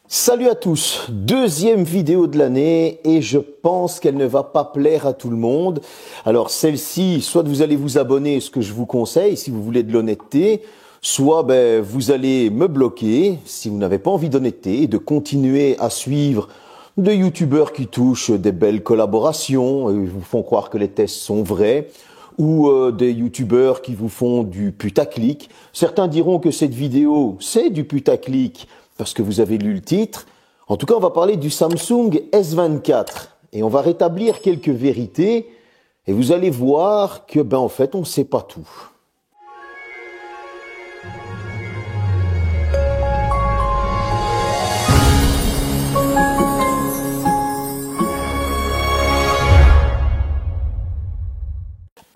Salut à tous, deuxième vidéo de l'année et je pense qu'elle ne va pas plaire à tout le monde. Alors celle-ci, soit vous allez vous abonner, ce que je vous conseille si vous voulez de l'honnêteté, soit vous allez me bloquer si vous n'avez pas envie d'honnêteté et de continuer à suivre des youtubeurs qui touchent des belles collaborations et vous font croire que les tests sont vrais, ou des youtubeurs qui vous font du putaclic. Certains diront que cette vidéo, c'est du putaclic, parce que vous avez lu le titre. En tout cas, on va parler du Samsung S24 et on va rétablir quelques vérités et vous allez voir que, en fait, on ne sait pas tout.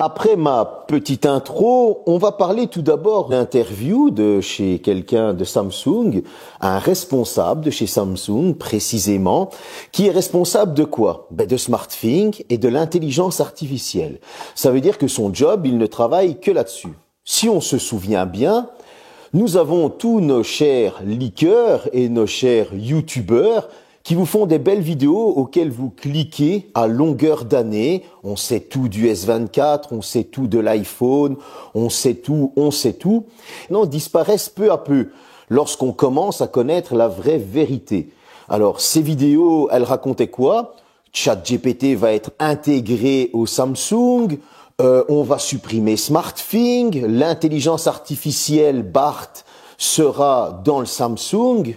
Après ma petite intro, on va parler tout d'abord d'interview de chez quelqu'un de Samsung, un responsable de chez Samsung précisément, qui est responsable de quoi? De SmartThings et de l'intelligence artificielle. Ça veut dire que son job, il ne travaille que là-dessus. Si on se souvient bien, nous avons tous nos chers leakers et nos chers youtubeurs qui vous font des belles vidéos auxquelles vous cliquez à longueur d'année. On sait tout du S24, on sait tout de l'iPhone, on sait tout. Non, disparaissent peu à peu lorsqu'on commence à connaître la vraie vérité. Alors, ces vidéos, elles racontaient quoi? ChatGPT va être intégré au Samsung, on va supprimer SmartThings, l'intelligence artificielle BART sera dans le Samsung.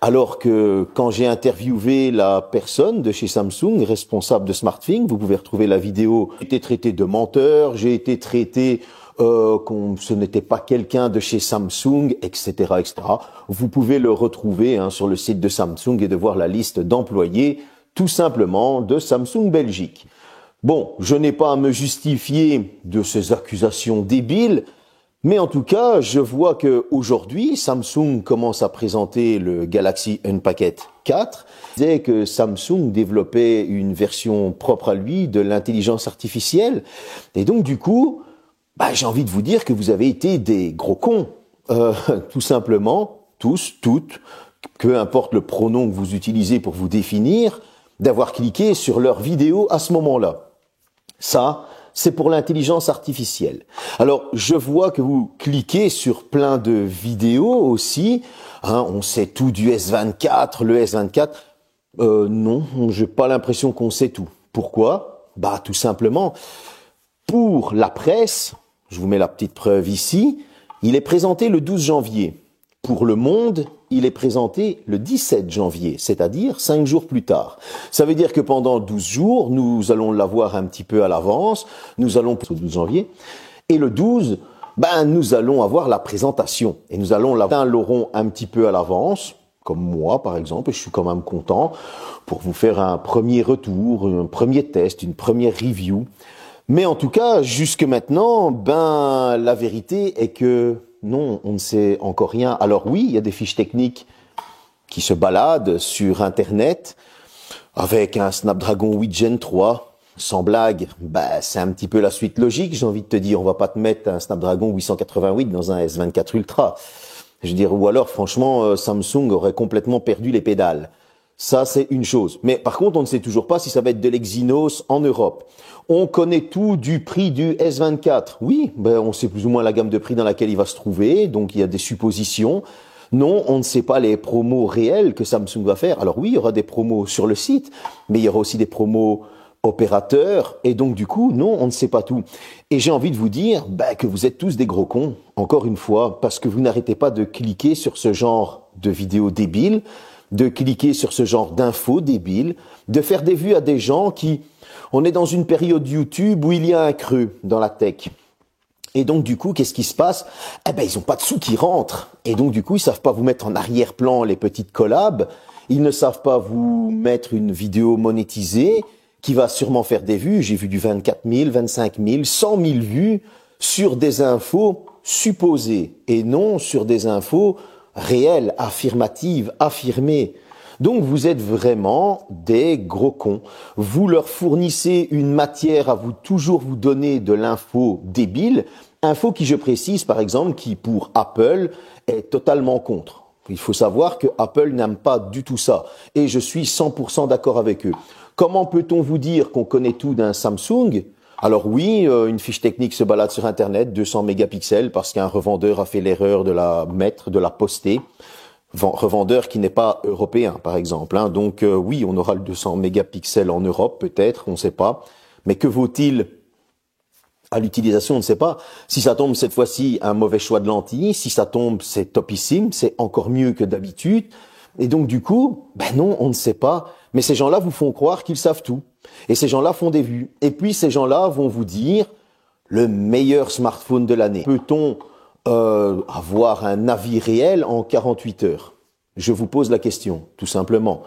Alors que quand j'ai interviewé la personne de chez Samsung, responsable de SmartThings, vous pouvez retrouver la vidéo, j'ai été traité de menteur, j'ai été traité ce n'était pas quelqu'un de chez Samsung, etc., etc. Vous pouvez le retrouver sur le site de Samsung et de voir la liste d'employés, tout simplement, de Samsung Belgique. Bon, je n'ai pas à me justifier de ces accusations débiles, mais en tout cas, je vois que aujourd'hui, Samsung commence à présenter le Galaxy Unpacked 4. Il disait que Samsung développait une version propre à lui de l'intelligence artificielle. Et donc, du coup, j'ai envie de vous dire que vous avez été des gros cons. Tout simplement, tous, toutes, peu importe le pronom que vous utilisez pour vous définir, d'avoir cliqué sur leur vidéo à ce moment-là. Ça, c'est pour l'intelligence artificielle. Alors, je vois que vous cliquez sur plein de vidéos aussi. On sait tout du S24, le S24. Non, j'ai pas l'impression qu'on sait tout. Pourquoi? Tout simplement, pour la presse, je vous mets la petite preuve ici, il est présenté le 12 janvier. Pour Le Monde, il est présenté le 17 janvier, c'est-à-dire 5 jours plus tard. Ça veut dire que pendant 12 jours, nous allons l'avoir un petit peu à l'avance, nous allons au 12 janvier, et le 12, nous allons avoir la présentation, et nous allons l'auront un petit peu à l'avance, comme moi par exemple, et je suis quand même content, pour vous faire un premier retour, un premier test, une première review. Mais en tout cas, jusque maintenant, la vérité est que non, on ne sait encore rien. Alors oui, il y a des fiches techniques qui se baladent sur Internet avec un Snapdragon 8 Gen 3. Sans blague, c'est un petit peu la suite logique, j'ai envie de te dire. On va pas te mettre un Snapdragon 888 dans un S24 Ultra. Je veux dire, ou alors franchement, Samsung aurait complètement perdu les pédales. Ça, c'est une chose. Mais par contre, on ne sait toujours pas si ça va être de l'Exynos en Europe. On connaît tout du prix du S24. Oui, on sait plus ou moins la gamme de prix dans laquelle il va se trouver, donc il y a des suppositions. Non, on ne sait pas les promos réels que Samsung va faire. Alors oui, il y aura des promos sur le site, mais il y aura aussi des promos opérateurs, et donc du coup, non, on ne sait pas tout. Et j'ai envie de vous dire que vous êtes tous des gros cons, encore une fois, parce que vous n'arrêtez pas de cliquer sur ce genre de vidéos débiles, de cliquer sur ce genre d'infos débiles, de faire des vues à des gens qui... On est dans une période YouTube où il y a un creux dans la tech. Et donc du coup, qu'est-ce qui se passe? Ils ont pas de sous qui rentrent. Et donc du coup, ils savent pas vous mettre en arrière-plan les petites collabs. Ils ne savent pas vous mettre une vidéo monétisée qui va sûrement faire des vues. J'ai vu du 24 000, 25 000, 100 000 vues sur des infos supposées et non sur des infos réelles, affirmatives, affirmées. Donc vous êtes vraiment des gros cons. Vous leur fournissez une matière à vous toujours vous donner de l'info débile, info qui, je précise par exemple, qui pour Apple est totalement contre. Il faut savoir que Apple n'aime pas du tout ça. Et je suis 100% d'accord avec eux. Comment peut-on vous dire qu'on connaît tout d'un Samsung? Alors oui, une fiche technique se balade sur Internet, 200 mégapixels, parce qu'un revendeur a fait l'erreur de la mettre, de la poster. Revendeur qui n'est pas européen, par exemple. Hein. Donc oui, on aura le 200 mégapixels en Europe, peut-être, on ne sait pas. Mais que vaut-il à l'utilisation, on ne sait pas. Si ça tombe cette fois-ci, un mauvais choix de lentilles. Si ça tombe, c'est topissime, c'est encore mieux que d'habitude. Et donc du coup, ben non, on ne sait pas. Mais ces gens-là vous font croire qu'ils savent tout. Et ces gens-là font des vues. Et puis ces gens-là vont vous dire le meilleur smartphone de l'année. Peut-on avoir un avis réel en 48 heures? Je vous pose la question, tout simplement.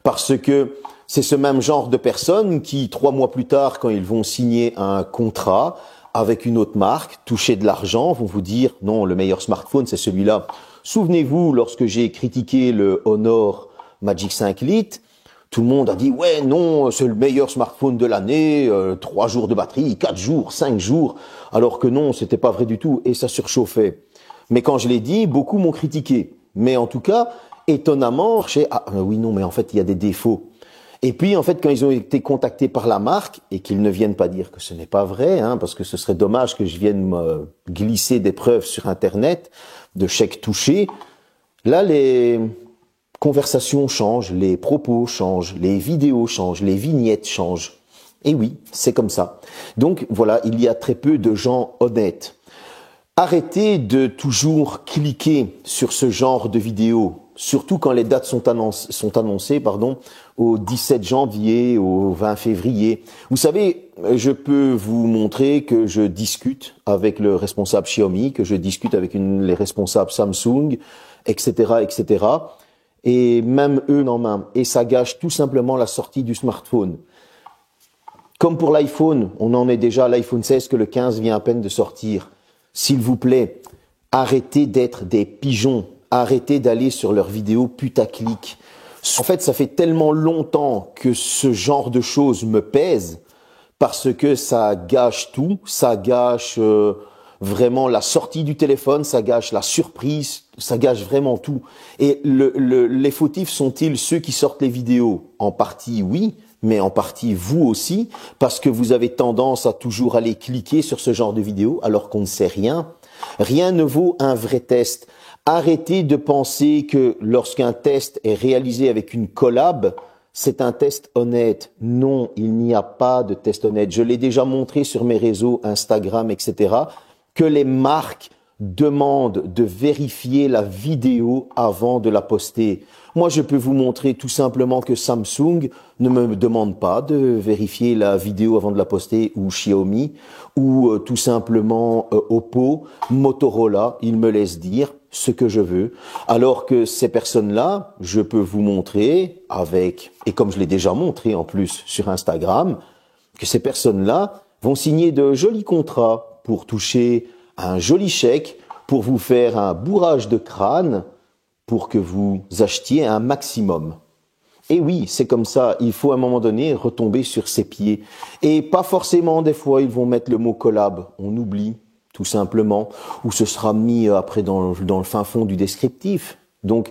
Parce que c'est ce même genre de personnes qui, 3 mois plus tard, quand ils vont signer un contrat avec une autre marque, toucher de l'argent, vont vous dire « Non, le meilleur smartphone, c'est celui-là ». Souvenez-vous, lorsque j'ai critiqué le Honor Magic 5 Lite, tout le monde a dit « Ouais, non, c'est le meilleur smartphone de l'année, 3 jours de batterie, 4 jours, 5 jours ». Alors que non, c'était pas vrai du tout et ça surchauffait. Mais quand je l'ai dit, beaucoup m'ont critiqué. Mais en tout cas, étonnamment, oui, non, mais en fait, il y a des défauts. Et puis, en fait, quand ils ont été contactés par la marque, et qu'ils ne viennent pas dire que ce n'est pas vrai, hein, parce que ce serait dommage que je vienne me glisser des preuves sur Internet de chèques touchés, là, les conversations changent, les propos changent, les vidéos changent, les vignettes changent. Et oui, c'est comme ça. Donc, voilà, il y a très peu de gens honnêtes. Arrêtez de toujours cliquer sur ce genre de vidéos, surtout quand les dates sont annoncées, au 17 janvier, au 20 février. Vous savez, je peux vous montrer que je discute avec le responsable Xiaomi, que je discute avec les responsables Samsung, etc., etc. Et même eux en main. Et ça gâche tout simplement la sortie du smartphone. Comme pour l'iPhone, on en est déjà à l'iPhone 16 que le 15 vient à peine de sortir. S'il vous plaît, arrêtez d'être des pigeons. Arrêtez d'aller sur leurs vidéos putaclic. En fait, ça fait tellement longtemps que ce genre de choses me pèse parce que ça gâche tout. Ça gâche vraiment la sortie du téléphone, ça gâche la surprise, ça gâche vraiment tout. Et les fautifs sont-ils ceux qui sortent les vidéos? En partie, oui. Mais en partie vous aussi, parce que vous avez tendance à toujours aller cliquer sur ce genre de vidéo alors qu'on ne sait rien. Rien ne vaut un vrai test. Arrêtez de penser que lorsqu'un test est réalisé avec une collab, c'est un test honnête. Non, il n'y a pas de test honnête. Je l'ai déjà montré sur mes réseaux Instagram, etc., que les marques demandent de vérifier la vidéo avant de la poster. Moi, je peux vous montrer tout simplement que Samsung ne me demande pas de vérifier la vidéo avant de la poster, ou Xiaomi, ou tout simplement Oppo, Motorola, ils me laissent dire ce que je veux. Alors que ces personnes-là, je peux vous montrer et comme je l'ai déjà montré en plus sur Instagram, que ces personnes-là vont signer de jolis contrats pour toucher un joli chèque, pour vous faire un bourrage de crâne, pour que vous achetiez un maximum. Et oui, c'est comme ça, il faut à un moment donné retomber sur ses pieds. Et pas forcément, des fois, ils vont mettre le mot collab, on oublie, tout simplement, ou ce sera mis après dans le fin fond du descriptif. Donc,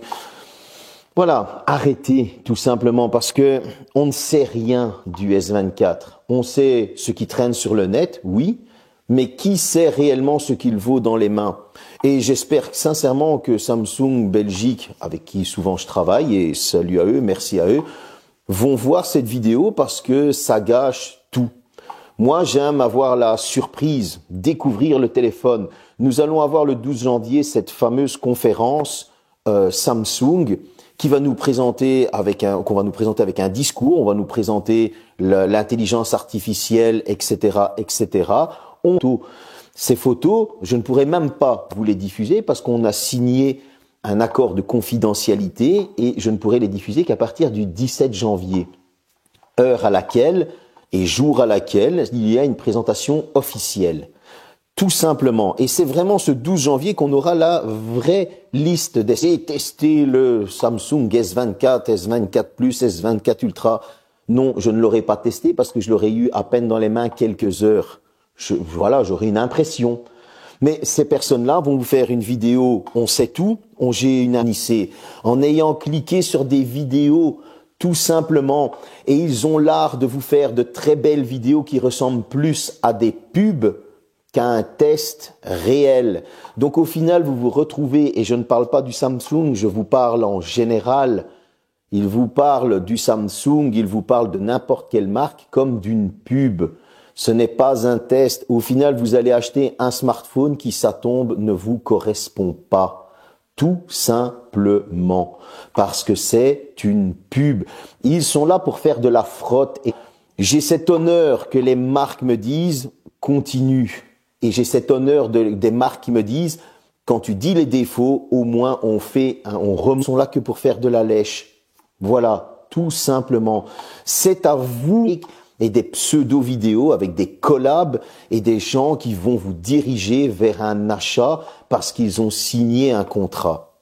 voilà, arrêtez tout simplement parce que on ne sait rien du S24. On sait ce qui traîne sur le net, oui, mais qui sait réellement ce qu'il vaut dans les mains? Et j'espère sincèrement que Samsung Belgique, avec qui souvent je travaille, et salut à eux, merci à eux, vont voir cette vidéo parce que ça gâche tout. Moi, j'aime avoir la surprise, découvrir le téléphone. Nous allons avoir le 12 janvier cette fameuse conférence Samsung qui va nous présenter qu'on va nous présenter avec un discours, on va nous présenter l'intelligence artificielle, etc., etc. Ces photos, je ne pourrais même pas vous les diffuser parce qu'on a signé un accord de confidentialité et je ne pourrai les diffuser qu'à partir du 17 janvier, heure à laquelle et jour à laquelle il y a une présentation officielle. Tout simplement. Et c'est vraiment ce 12 janvier qu'on aura la vraie liste d'essais. Tester le Samsung S24, S24 Plus, S24 Ultra. Non, je ne l'aurais pas testé parce que je l'aurais eu à peine dans les mains quelques heures. Voilà, j'aurais une impression. Mais ces personnes-là vont vous faire une vidéo, on sait tout, j'ai une annissée, en ayant cliqué sur des vidéos tout simplement, et ils ont l'art de vous faire de très belles vidéos qui ressemblent plus à des pubs qu'à un test réel. Donc au final, vous vous retrouvez, et je ne parle pas du Samsung, je vous parle en général, il vous parle du Samsung, il vous parle de n'importe quelle marque comme d'une pub. Ce n'est pas un test. Au final, vous allez acheter un smartphone qui, ça tombe, ne vous correspond pas. Tout simplement. Parce que c'est une pub. Ils sont là pour faire de la frotte. Et j'ai cet honneur que les marques me disent, continue. Et j'ai cet honneur des marques qui me disent, quand tu dis les défauts, au moins on remet. Ils sont là que pour faire de la lèche. Voilà, tout simplement. C'est à vous et des pseudo-vidéos avec des collabs et des gens qui vont vous diriger vers un achat parce qu'ils ont signé un contrat.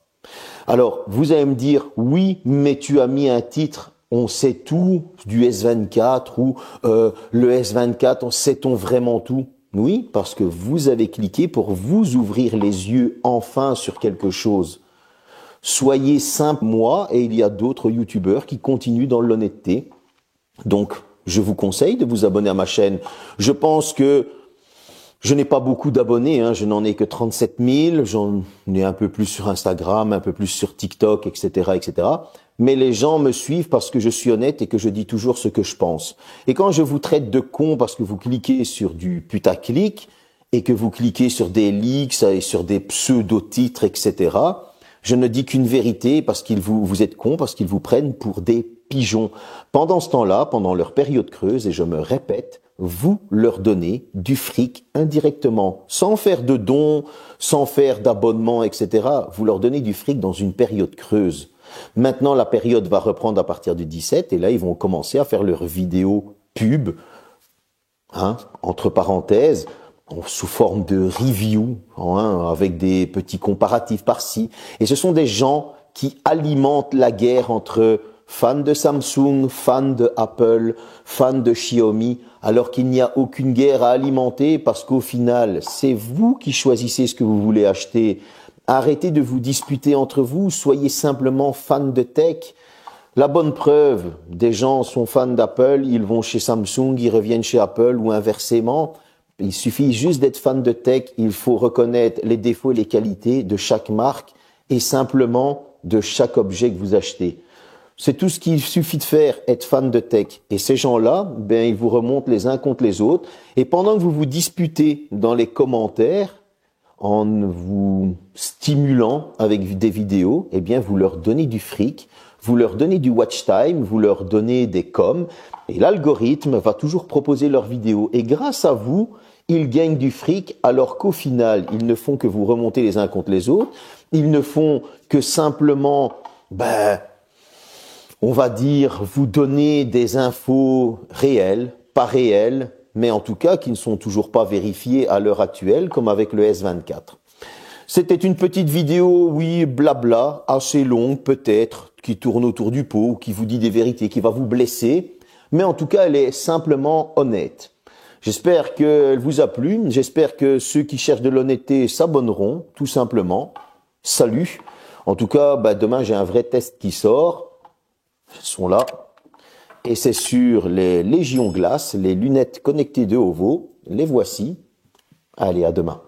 Alors, vous allez me dire, oui, mais tu as mis un titre, on sait tout du S24 ou le S24, sait-on vraiment tout? Oui, parce que vous avez cliqué pour vous ouvrir les yeux enfin sur quelque chose. Soyez simple, moi, et il y a d'autres youtubeurs qui continuent dans l'honnêteté. Donc, je vous conseille de vous abonner à ma chaîne. Je pense que je n'ai pas beaucoup d'abonnés, je n'en ai que 37 000, j'en ai un peu plus sur Instagram, un peu plus sur TikTok, etc., etc. Mais les gens me suivent parce que je suis honnête et que je dis toujours ce que je pense. Et quand je vous traite de con parce que vous cliquez sur du putaclic et que vous cliquez sur des leaks et sur des pseudo-titres, etc., je ne dis qu'une vérité parce qu'ils vous êtes cons, parce qu'ils vous prennent pour des pigeons. Pendant ce temps-là, pendant leur période creuse, et je me répète, vous leur donnez du fric indirectement, sans faire de dons, sans faire d'abonnements, etc. Vous leur donnez du fric dans une période creuse. Maintenant, la période va reprendre à partir du 17, et là, ils vont commencer à faire leurs vidéos pub, entre parenthèses, sous forme de review, avec des petits comparatifs par-ci. Et ce sont des gens qui alimentent la guerre entre fans de Samsung, fans de Apple, fans de Xiaomi, alors qu'il n'y a aucune guerre à alimenter parce qu'au final, c'est vous qui choisissez ce que vous voulez acheter. Arrêtez de vous disputer entre vous, soyez simplement fans de tech. La bonne preuve, des gens sont fans d'Apple, ils vont chez Samsung, ils reviennent chez Apple ou inversement. Il suffit juste d'être fan de tech, il faut reconnaître les défauts et les qualités de chaque marque et simplement de chaque objet que vous achetez. C'est tout ce qu'il suffit de faire, être fan de tech. Et ces gens-là, ils vous remontent les uns contre les autres. Et pendant que vous vous disputez dans les commentaires, en vous stimulant avec des vidéos, vous leur donnez du fric, vous leur donnez du watch time, vous leur donnez des coms, et l'algorithme va toujours proposer leurs vidéos. Et grâce à vous, ils gagnent du fric, alors qu'au final, ils ne font que vous remonter les uns contre les autres. Ils ne font que simplement, on va dire, vous donner des infos réelles, pas réelles, mais en tout cas qui ne sont toujours pas vérifiées à l'heure actuelle, comme avec le S24. C'était une petite vidéo, oui, blabla, assez longue peut-être, qui tourne autour du pot, qui vous dit des vérités, qui va vous blesser, mais en tout cas, elle est simplement honnête. J'espère qu'elle vous a plu, j'espère que ceux qui cherchent de l'honnêteté s'abonneront, tout simplement. Salut. En tout cas, demain, j'ai un vrai test qui sort. Ils sont là. Et c'est sur les Légion Glace, les lunettes connectées de Ovo. Les voici. Allez, à demain.